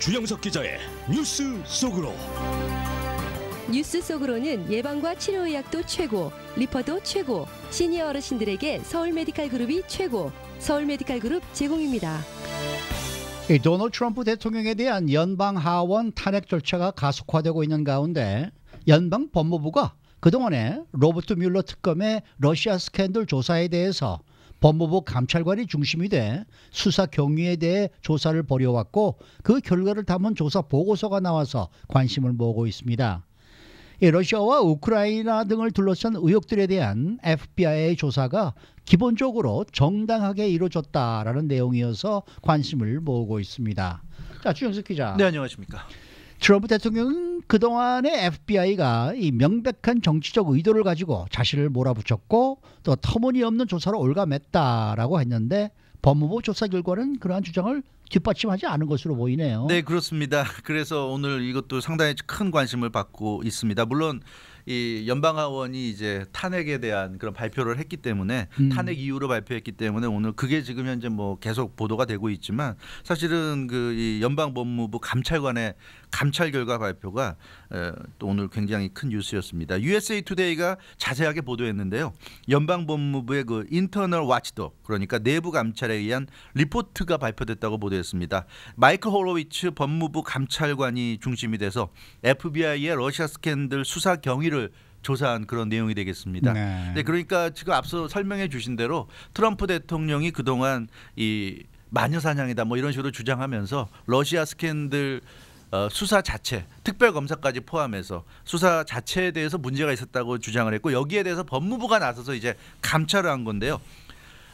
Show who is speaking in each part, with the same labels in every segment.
Speaker 1: 주영석 기자의 뉴스 속으로.
Speaker 2: 뉴스 속으로는 예방과 치료의학도 최고, 리퍼도 최고, 시니어 어르신들에게 서울 메디칼 그룹이 최고, 서울 메디칼 그룹 제공입니다.
Speaker 3: 도널드 트럼프 대통령에 대한 연방 하원 탄핵 절차가 가속화되고 있는 가운데 연방 법무부가 그동안에 로버트 뮬러 특검의 러시아 스캔들 조사에 대해서 법무부 감찰관이 중심이 돼 수사 경위에 대해 조사를 벌여왔고 그 결과를 담은 조사 보고서가 나와서 관심을 모으고 있습니다. 러시아와 우크라이나 등을 둘러싼 의혹들에 대한 FBI의 조사가 기본적으로 정당하게 이루어졌다라는 내용이어서 관심을 모으고 있습니다. 자, 주영석 기자.
Speaker 4: 네, 안녕하십니까.
Speaker 3: 트럼프 대통령은 그동안의 FBI가 이 명백한 정치적 의도를 가지고 자신을 몰아붙였고 또 터무니없는 조사로 올가맸다라고 했는데 법무부 조사 결과는 그러한 주장을 뒷받침하지 않은 것으로 보이네요.
Speaker 4: 네, 그렇습니다. 그래서 오늘 이것도 상당히 큰 관심을 받고 있습니다. 물론 이 연방하원이 이제 탄핵에 대한 그런 발표를 했기 때문에 탄핵 이유로 발표했기 때문에 오늘 그게 지금 현재 뭐 계속 보도가 되고 있지만 사실은 그 이 연방법무부 감찰관의 감찰 결과 발표가 또 오늘 굉장히 큰 뉴스였습니다. USA 투데이가 자세하게 보도했는데요. 연방법무부의 그 인터널 와치독, 그러니까 내부 감찰에 의한 리포트가 발표됐다고 보도했습니다. 마이클 호로위츠 법무부 감찰관이 중심이 돼서 FBI의 러시아 스캔들 수사 경위를 조사한 그런 내용이 되겠습니다. 네, 그러니까 지금 앞서 설명해 주신 대로 트럼프 대통령이 그동안 이 마녀 사냥이다 뭐 이런 식으로 주장하면서 러시아 스캔들 수사 자체, 특별검사까지 포함해서 수사 자체에 대해서 문제가 있었다고 주장을 했고 여기에 대해서 법무부가 나서서 이제 감찰을 한 건데요.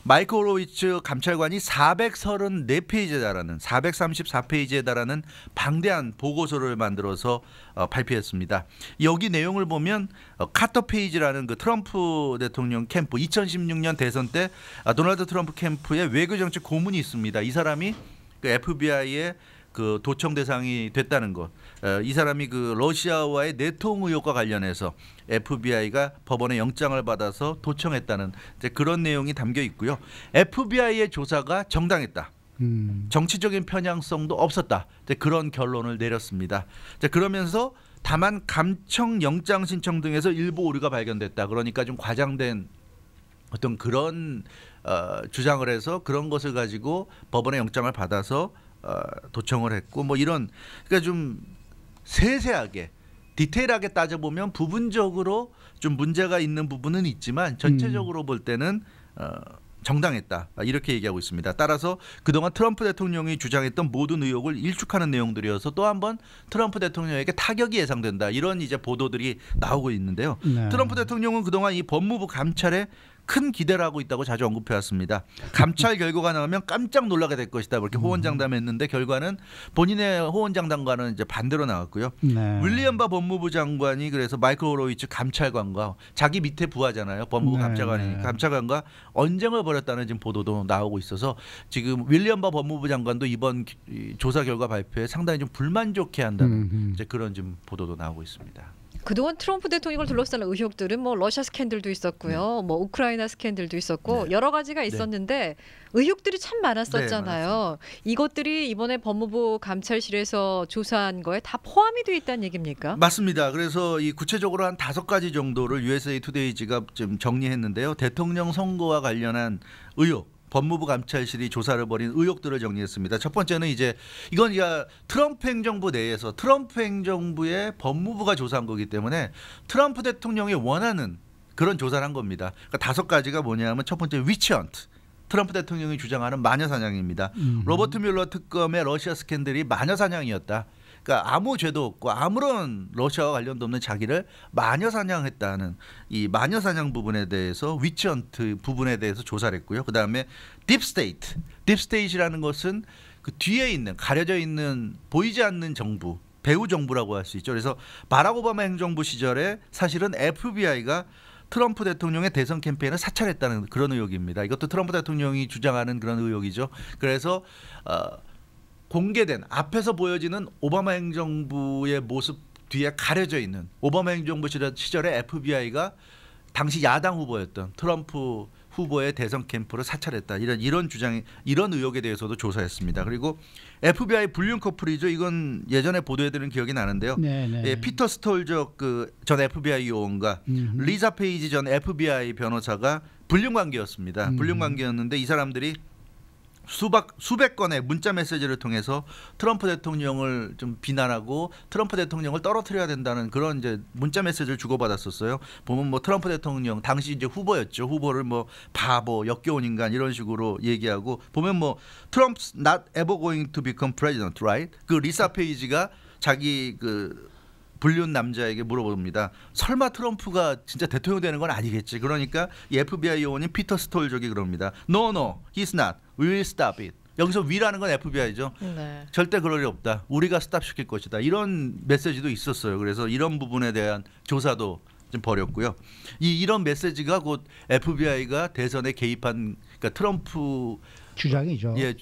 Speaker 4: 마이클 호로위츠 감찰관이 434페이지에 달하는 434페이지에 달하는 방대한 보고서를 만들어서 발표했습니다. 여기 내용을 보면 카터 페이지라는 그 트럼프 대통령 캠프 2016년 대선 때 도널드 트럼프 캠프의 외교정책 고문이 있습니다. 이 사람이 그 FBI의 그 도청 대상이 됐다는 것. 이 사람이 그 러시아와의 내통 의혹과 관련해서 FBI가 법원에 영장을 받아서 도청했다는 이제 그런 내용이 담겨 있고요. FBI의 조사가 정당했다. 정치적인 편향성도 없었다. 이제 그런 결론을 내렸습니다. 이제 그러면서 다만 감청 영장 신청 등에서 일부 오류가 발견됐다. 그러니까 좀 과장된 어떤 그런 주장을 해서 그런 것을 가지고 법원에 영장을 받아서 도청을 했고 뭐 이런 그러니까 좀 세세하게 디테일하게 따져보면 부분적으로 좀 문제가 있는 부분은 있지만 전체적으로 볼 때는 정당했다 이렇게 얘기하고 있습니다. 따라서 그동안 트럼프 대통령이 주장했던 모든 의혹을 일축하는 내용들이어서 또 한 번 트럼프 대통령에게 타격이 예상된다 이런 이제 보도들이 나오고 있는데요. 네. 트럼프 대통령은 그동안 이 법무부 감찰에 큰 기대를 하고 있다고 자주 언급해왔습니다. 감찰 결과가 나오면 깜짝 놀라게 될 것이다. 그렇게 호언장담했는데 결과는 본인의 호언장담과는 이제 반대로 나왔고요. 네. 윌리엄 바 법무부 장관이 그래서 마이클 호로위츠 감찰관과 자기 밑에 부하잖아요. 법무부 감찰관과 언쟁을 벌였다는 지금 보도도 나오고 있어서 지금 윌리엄 바 법무부 장관도 이번 조사 결과 발표에 상당히 좀 불만족해한다는 이제 그런 좀 보도도 나오고 있습니다.
Speaker 5: 그동안 트럼프 대통령을 둘러싼 의혹들은 뭐 러시아 스캔들도 있었고요, 뭐 우크라이나 스캔들도 있었고 여러 가지가 있었는데 의혹들이 참 많았었잖아요. 이것들이 이번에 법무부 감찰실에서 조사한 거에 다 포함이 되어 있다는 얘기입니까?
Speaker 4: 맞습니다. 그래서 이 구체적으로 한 5가지 정도를 USA 투데이지가 좀 정리했는데요. 대통령 선거와 관련한 의혹. 법무부 감찰실이 조사를 벌인 의혹들을 정리했습니다. 첫 번째는 이제 이건 트럼프 행정부 내에서 트럼프 행정부의 법무부가 조사한 거기 때문에 트럼프 대통령이 원하는 그런 조사를 한 겁니다. 그러니까 5가지가 뭐냐면 첫 번째 위치헌트. 트럼프 대통령이 주장하는 마녀 사냥입니다. 로버트 뮬러 특검의 러시아 스캔들이 마녀 사냥이었다. 그러니까 아무 죄도 없고 아무런 러시아와 관련도 없는 자기를 마녀 사냥했다는 이 마녀 사냥 부분에 대해서 위치헌트 부분에 대해서 조사를 했고요. 그다음에 딥스테이트. 딥스테이트라는 것은 그 뒤에 있는 가려져 있는 보이지 않는 정부, 배후 정부라고 할 수 있죠. 그래서 바락 오바마 행정부 시절에 사실은 FBI가 트럼프 대통령의 대선 캠페인을 사찰했다는 그런 의혹입니다. 이것도 트럼프 대통령이 주장하는 그런 의혹이죠. 그래서 공개된 앞에서 보여지는 오바마 행정부의 모습 뒤에 가려져 있는 오바마 행정부 시절에 FBI가 당시 야당 후보였던 트럼프 후보의 대선 캠프를 사찰했다. 이런 주장이 이런 의혹에 대해서도 조사했습니다. 그리고 FBI 불륜 커플이죠. 이건 예전에 보도해드린 기억이 나는데요. 예, 피터 스톨적 그 전 FBI 요원과 리사 페이지 전 FBI 변호사가 불륜 관계였습니다. 불륜 관계였는데 이 사람들이 수백 건의 문자 메시지를 통해서 트럼프 대통령을 좀 비난하고 트럼프 대통령을 떨어뜨려야 된다는 그런 이제 문자 메시지를 주고받았었어요. 보면 뭐 트럼프 대통령 당시 이제 후보였죠. 후보를 뭐 바보, 역겨운 인간 이런 식으로 얘기하고 보면 뭐 Trump's not ever going to become president, right? 그 리사 페이지가 자기 그 불륜 남자에게 물어봅니다. 설마 트럼프가 진짜 대통령 되는 건 아니겠지. 그러니까 이 FBI 요원인 피터 스톨적이 그럽니다. No, he's not. We will stop it. 여기서 we라는 건 FBI죠.
Speaker 5: 네. 절대
Speaker 4: 그럴 일 없다. 우리가 스탑 시킬 것이다. 이런 메시지도 있었어요. 그래서 이런 부분에 대한 조사도 좀 벌였고요. 이런 메시지가 곧 FBI가 대선에 개입한 그러니까 트럼프
Speaker 3: 주장이죠.
Speaker 4: 예,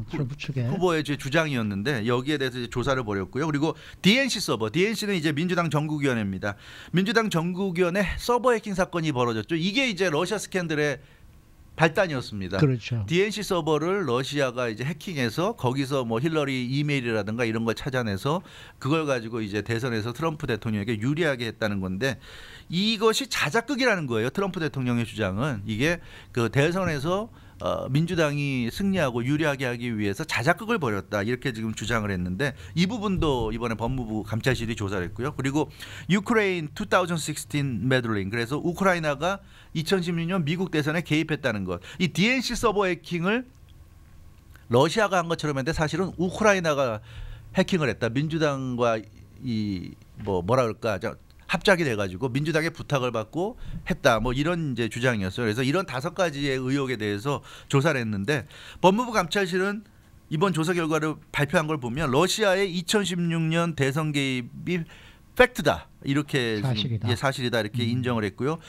Speaker 3: 트럼프 측의
Speaker 4: 후보의 주장이었는데 여기에 대해서 이제 조사를 벌였고요. 그리고 DNC 서버, DNC는 이제 민주당 전국위원회입니다. 민주당 전국위원회 서버 해킹 사건이 벌어졌죠. 이게 이제 러시아 스캔들의 발단이었습니다.
Speaker 3: 그렇죠.
Speaker 4: DNC 서버를 러시아가 이제 해킹해서 거기서 뭐 힐러리 이메일이라든가 이런 걸 찾아내서 그걸 가지고 이제 대선에서 트럼프 대통령에게 유리하게 했다는 건데 이것이 자작극이라는 거예요. 트럼프 대통령의 주장은 이게 그 대선에서 민주당이 승리하고 유리하게 하기 위해서 자작극을 벌였다 이렇게 지금 주장을 했는데 이 부분도 이번에 법무부 감찰실이 조사를 했고요. 그리고 유크레인 2016 메들링 그래서 우크라이나가 2016년 미국 대선에 개입했다는 것. 이 DNC 서버 해킹을 러시아가 한 것처럼 했는데 사실은 우크라이나가 해킹을 했다. 민주당과 이 뭐라 그럴까 합작이 돼가지고 민주당의 부탁을 받고 했다. 뭐 이런 이제 주장이었어요. 그래서 이런 5가지의 의혹에 대해서 조사를 했는데 법무부 감찰실은 이번 조사 결과를 발표한 걸 보면 러시아의 2016년 대선 개입이 팩트다. 이렇게 사실이다 이렇게 인정을 했고요.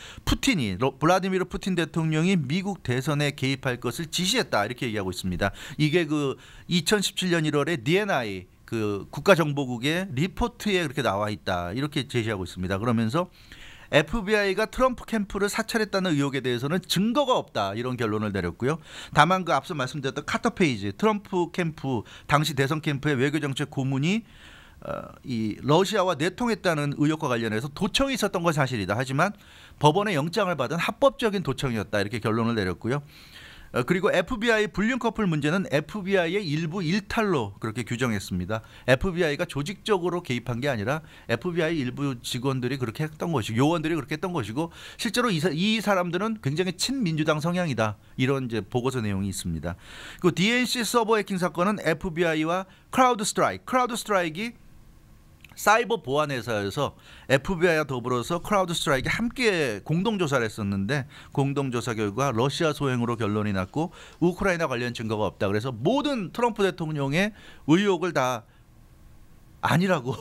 Speaker 4: 블라디미르 푸틴 대통령이 미국 대선에 개입할 것을 지시했다. 이렇게 얘기하고 있습니다. 이게 그 2017년 1월에 DNI 그 국가정보국의 리포트에 그렇게 나와 있다 이렇게 제시하고 있습니다. 그러면서 FBI가 트럼프 캠프를 사찰했다는 의혹에 대해서는 증거가 없다 이런 결론을 내렸고요. 다만 그 앞서 말씀드렸던 카터 페이지 트럼프 캠프 당시 대선 캠프의 외교정책 고문이 이 러시아와 내통했다는 의혹과 관련해서 도청이 있었던 건 사실이다. 하지만 법원의 영장을 받은 합법적인 도청이었다 이렇게 결론을 내렸고요. 그리고 FBI 불륜 커플 문제는 FBI의 일부 일탈로 그렇게 규정했습니다. FBI가 조직적으로 개입한 게 아니라 FBI 일부 직원들이 그렇게 했던 것이고 요원들이 그렇게 했던 것이고 실제로 이 사람들은 굉장히 친민주당 성향이다. 이런 이제 보고서 내용이 있습니다. 그 DNC 서버 해킹 사건은 FBI와 크라우드 스트라이크이 사이버 보안 회사에서 FBI와 더불어서 크라우드 스트라이크가 함께 공동 조사를 했었는데 공동 조사 결과 러시아 소행으로 결론이 났고 우크라이나 관련 증거가 없다. 그래서 모든 트럼프 대통령의 의혹을 다 아니라고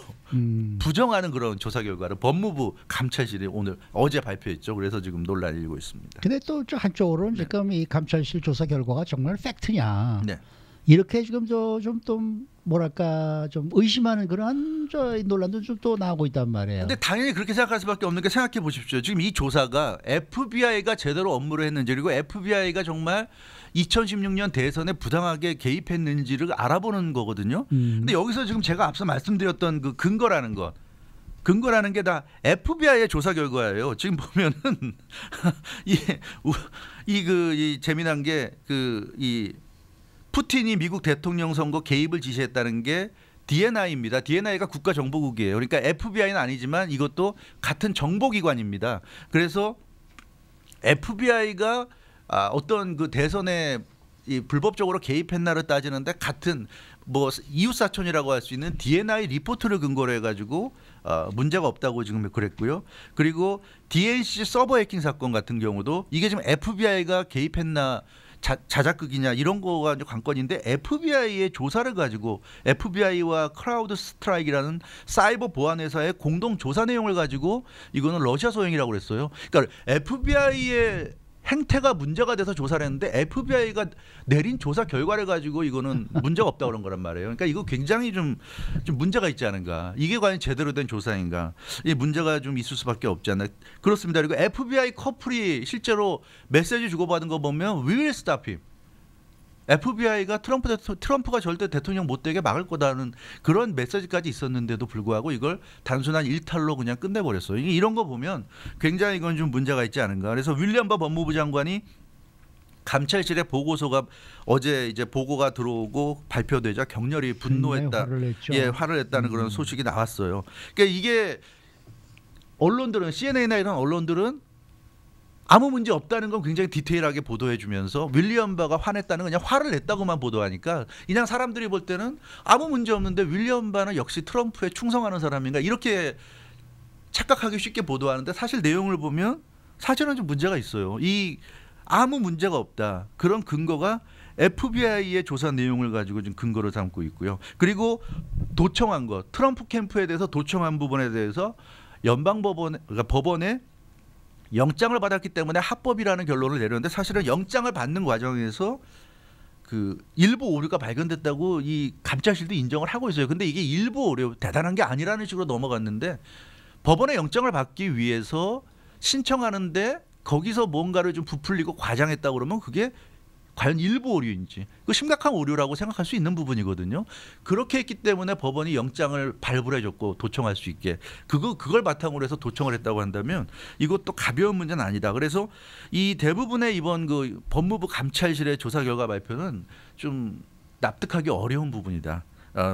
Speaker 4: 부정하는 그런 조사 결과를 법무부 감찰실이 어제 발표했죠. 그래서 지금 논란이 일고 있습니다.
Speaker 3: 근데 또 한쪽으로는
Speaker 4: 네.
Speaker 3: 지금 이 감찰실 조사 결과가 정말 팩트냐?
Speaker 4: 네.
Speaker 3: 이렇게 지금 좀 뭐랄까 좀 의심하는 그런 논란도 좀 또 나오고 있단 말이에요.
Speaker 4: 근데 당연히 그렇게 생각할 수밖에 없는 게 생각해 보십시오. 지금 이 조사가 FBI가 제대로 업무를 했는지 그리고 FBI가 정말 2016년 대선에 부당하게 개입했는지를 알아보는 거거든요. 근데 여기서 지금 제가 앞서 말씀드렸던 그 근거라는 게 다 FBI의 조사 결과예요. 지금 보면은 이 재미난 게 이 푸틴이 미국 대통령 선거 개입을 지시했다는 게 DNI입니다. DNI가 국가정보국이에요. 그러니까 FBI는 아니지만 이것도 같은 정보기관입니다. 그래서 FBI가 어떤 그 대선에 불법적으로 개입했나를 따지는데 같은 뭐 이웃사촌이라고 할 수 있는 DNI 리포트를 근거로 해가지고 문제가 없다고 지금 그랬고요. 그리고 DNC 서버 해킹 사건 같은 경우도 이게 지금 FBI가 개입했나 자작극이냐 이런 거가 관건인데 FBI의 조사를 가지고 FBI와 크라우드 스트라이크라는 사이버 보안 회사의 공동 조사 내용을 가지고 이거는 러시아 소행이라고 그랬어요. 그러니까 FBI의 행태가 문제가 돼서 조사를 했는데 FBI가 내린 조사 결과를 가지고 이거는 문제가 없다 그런 거란 말이에요. 그러니까 이거 굉장히 좀 문제가 있지 않은가. 이게 과연 제대로 된 조사인가. 이 문제가 좀 있을 수밖에 없지 않나. 그렇습니다. 그리고 FBI 커플이 실제로 메시지 주고받은 거 보면 We will stop him. FBI가 트럼프가 절대 대통령 못 되게 막을 거다는 그런 메시지까지 있었는데도 불구하고 이걸 단순한 일탈로 그냥 끝내버렸어요. 이런 거 보면 굉장히 이건 좀 문제가 있지 않은가. 그래서 윌리엄 버 법무부 장관이 감찰실의 보고서가 어제 이제 보고가 들어오고 발표되자 격렬히 분노했다. 화를 냈다는 그런 소식이 나왔어요. 그러니까 이게 언론들은 CNN이나 이런 언론들은 아무 문제 없다는 건 굉장히 디테일하게 보도해주면서 윌리엄 바가 화냈다는 그냥 화를 냈다고만 보도하니까 그냥 사람들이 볼 때는 아무 문제 없는데 윌리엄 바는 역시 트럼프에 충성하는 사람인가 이렇게 착각하기 쉽게 보도하는데 사실 내용을 보면 사실은 좀 문제가 있어요. 이 아무 문제가 없다. 그런 근거가 FBI의 조사 내용을 가지고 좀 근거로 삼고 있고요. 그리고 도청한 것, 트럼프 캠프에 대해서 도청한 부분에 대해서 연방법원, 그러니까 법원에 영장을 받았기 때문에 합법이라는 결론을 내렸는데 사실은 영장을 받는 과정에서 그 일부 오류가 발견됐다고 이 감찰실도 인정을 하고 있어요. 근데 이게 일부 오류 대단한 게 아니라는 식으로 넘어갔는데 법원에 영장을 받기 위해서 신청하는데 거기서 뭔가를 좀 부풀리고 과장했다 그러면 그게 과연 일부 오류인지 그 심각한 오류라고 생각할 수 있는 부분이거든요. 그렇게 했기 때문에 법원이 영장을 발부해줬고 도청할 수 있게 그걸 바탕으로 해서 도청을 했다고 한다면 이것도 가벼운 문제는 아니다. 그래서 이 대부분의 이번 그 법무부 감찰실의 조사 결과 발표는 좀 납득하기 어려운 부분이다.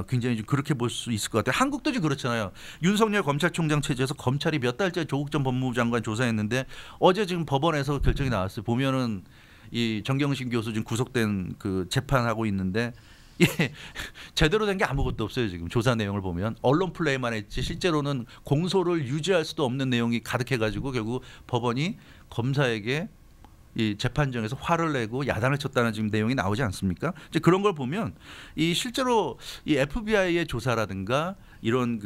Speaker 4: 굉장히 좀 그렇게 볼 수 있을 것 같아요. 한국도 지금 그렇잖아요. 윤석열 검찰총장 체제에서 검찰이 몇 달째 조국 전 법무부 장관 조사했는데 어제 지금 법원에서 결정이 나왔어요. 보면은 이 정경심 교수 지금 구속된 그 재판하고 있는데 예, 제대로 된 게 아무것도 없어요. 지금 조사 내용을 보면 언론 플레이만 했지 실제로는 공소를 유지할 수도 없는 내용이 가득해가지고 결국 법원이 검사에게 이 재판정에서 화를 내고 야단을 쳤다는 지금 내용이 나오지 않습니까? 이제 그런 걸 보면 이 실제로 이 FBI의 조사라든가 이런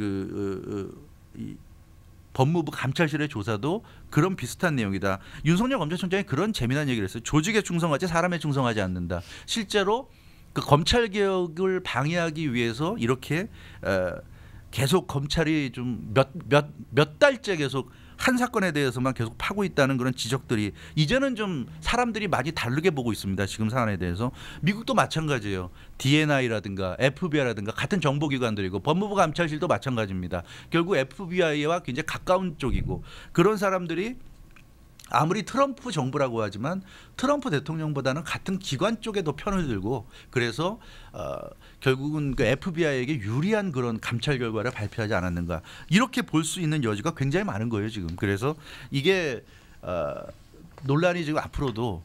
Speaker 4: 이 법무부 감찰실의 조사도 그런 비슷한 내용이다. 윤석열 검찰총장이 그런 재미난 얘기를 했어요. 조직에 충성하지 사람에 충성하지 않는다. 실제로 그 검찰 개혁을 방해하기 위해서 이렇게 계속 검찰이 좀 몇 달째 계속 한 사건에 대해서만 계속 파고 있다는 그런 지적들이 이제는 좀 사람들이 많이 다르게 보고 있습니다. 지금 사안에 대해서. 미국도 마찬가지예요. DNI라든가 FBI라든가 같은 정보기관들이고 법무부 감찰실도 마찬가지입니다. 결국 FBI와 굉장히 가까운 쪽이고 그런 사람들이 아무리 트럼프 정부라고 하지만 트럼프 대통령보다는 같은 기관 쪽에 더 편을 들고 그래서 결국은 그 FBI에게 유리한 그런 감찰 결과를 발표하지 않았는가 이렇게 볼 수 있는 여지가 굉장히 많은 거예요 지금. 그래서 이게 논란이 지금 앞으로도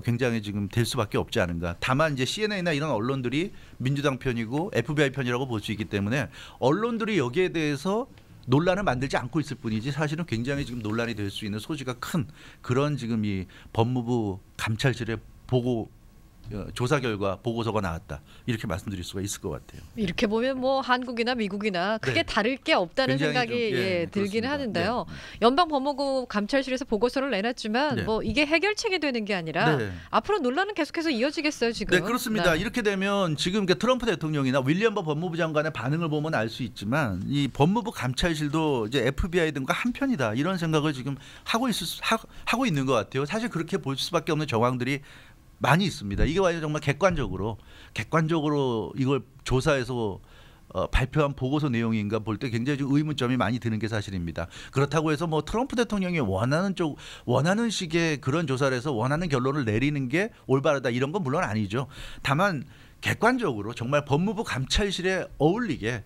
Speaker 4: 굉장히 지금 될 수밖에 없지 않은가. 다만 이제 CNN이나 이런 언론들이 민주당 편이고 FBI 편이라고 볼 수 있기 때문에 언론들이 여기에 대해서 논란을 만들지 않고 있을 뿐이지 사실은 굉장히 지금 논란이 될 수 있는 소지가 큰 그런 지금 이 법무부 감찰실의 보고 조사 결과 보고서가 나왔다 이렇게 말씀드릴 수가 있을 것 같아요.
Speaker 5: 이렇게 보면 뭐 한국이나 미국이나 크게
Speaker 4: 네.
Speaker 5: 다를 게 없다는 생각이 들긴
Speaker 4: 그렇습니다.
Speaker 5: 하는데요. 연방 법무부 감찰실에서 보고서를 내놨지만
Speaker 4: 네.
Speaker 5: 뭐 이게 해결책이 되는 게 아니라
Speaker 4: 네.
Speaker 5: 앞으로 논란은 계속해서 이어지겠어요 지금.
Speaker 4: 네 그렇습니다.
Speaker 5: 네.
Speaker 4: 이렇게 되면 지금 트럼프 대통령이나 윌리엄 버 법무부 장관의 반응을 보면 알 수 있지만 이 법무부 감찰실도 이제 FBI 등과 한편이다 이런 생각을 지금 하고 있는 것 같아요. 사실 그렇게 볼 수밖에 없는 정황들이 많이 있습니다. 이게 완전 정말 객관적으로 이걸 조사해서 발표한 보고서 내용인가 볼 때 굉장히 좀 의문점이 많이 드는 게 사실입니다. 그렇다고 해서 뭐 트럼프 대통령이 원하는 식의 그런 조사를 해서 원하는 결론을 내리는 게 올바르다 이런 건 물론 아니죠. 다만 객관적으로 정말 법무부 감찰실에 어울리게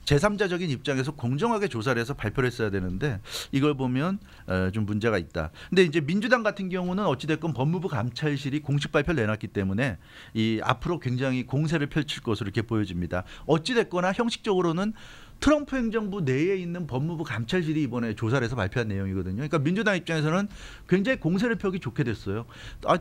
Speaker 4: 제3자적인 입장에서 공정하게 조사를 해서 발표를 했어야 되는데 이걸 보면 좀 문제가 있다. 근데 이제 민주당 같은 경우는 어찌됐건 법무부 감찰실이 공식 발표를 내놨기 때문에 이 앞으로 굉장히 공세를 펼칠 것으로 이렇게 보여집니다. 어찌됐거나 형식적으로는 트럼프 행정부 내에 있는 법무부 감찰실이 이번에 조사를 해서 발표한 내용이거든요. 그러니까 민주당 입장에서는 굉장히 공세를 펴기 좋게 됐어요.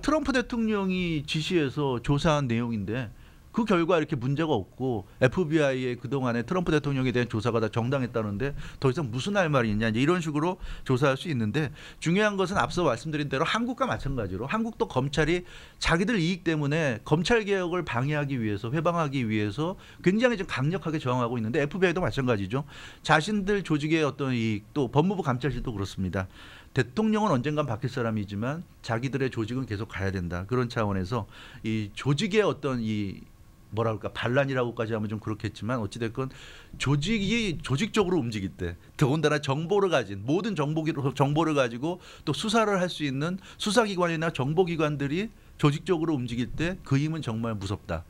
Speaker 4: 트럼프 대통령이 지시해서 조사한 내용인데 그 결과 이렇게 문제가 없고 FBI의 그동안에 트럼프 대통령에 대한 조사가 다 정당했다는데 더 이상 무슨 할 말이 있냐 이제 이런 식으로 조사할 수 있는데 중요한 것은 앞서 말씀드린 대로 한국과 마찬가지로 한국도 검찰이 자기들 이익 때문에 검찰 개혁을 방해하기 위해서 회방하기 위해서 굉장히 좀 강력하게 저항하고 있는데 FBI도 마찬가지죠. 자신들 조직의 어떤 이익 또 법무부 감찰실도 그렇습니다. 대통령은 언젠간 바뀔 사람이지만 자기들의 조직은 계속 가야 된다. 그런 차원에서 이 조직의 어떤 이 뭐랄까 반란이라고까지 하면 좀 그렇겠지만 어찌됐건 조직이 조직적으로 움직일 때 더군다나 정보를 가진 모든 정보를 가지고 또 수사를 할 수 있는 수사기관이나 정보기관들이 조직적으로 움직일 때 그 힘은 정말 무섭다.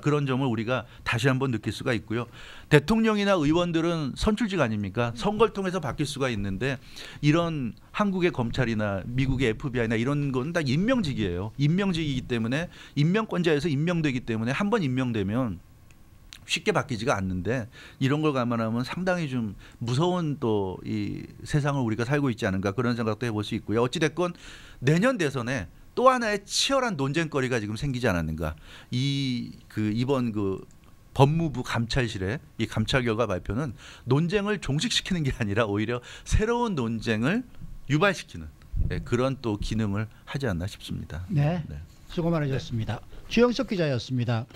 Speaker 4: 그런 점을 우리가 다시 한번 느낄 수가 있고요. 대통령이나 의원들은 선출직 아닙니까? 선거를 통해서 바뀔 수가 있는데 이런 한국의 검찰이나 미국의 FBI나 이런 건 다 임명직이에요. 임명직이기 때문에 임명권자에서 임명되기 때문에 한 번 임명되면 쉽게 바뀌지가 않는데 이런 걸 감안하면 상당히 좀 무서운 또 이 세상을 우리가 살고 있지 않은가 그런 생각도 해볼 수 있고요. 어찌됐건 내년 대선에 또 하나의 치열한 논쟁거리가 지금 생기지 않았는가. 이번 법무부 감찰실의 이 감찰 결과 발표는 논쟁을 종식시키는 게 아니라 오히려 새로운 논쟁을 유발시키는 그런 또 기능을 하지 않나 싶습니다.
Speaker 3: 네. 수고 많으셨습니다. 주영석 기자였습니다.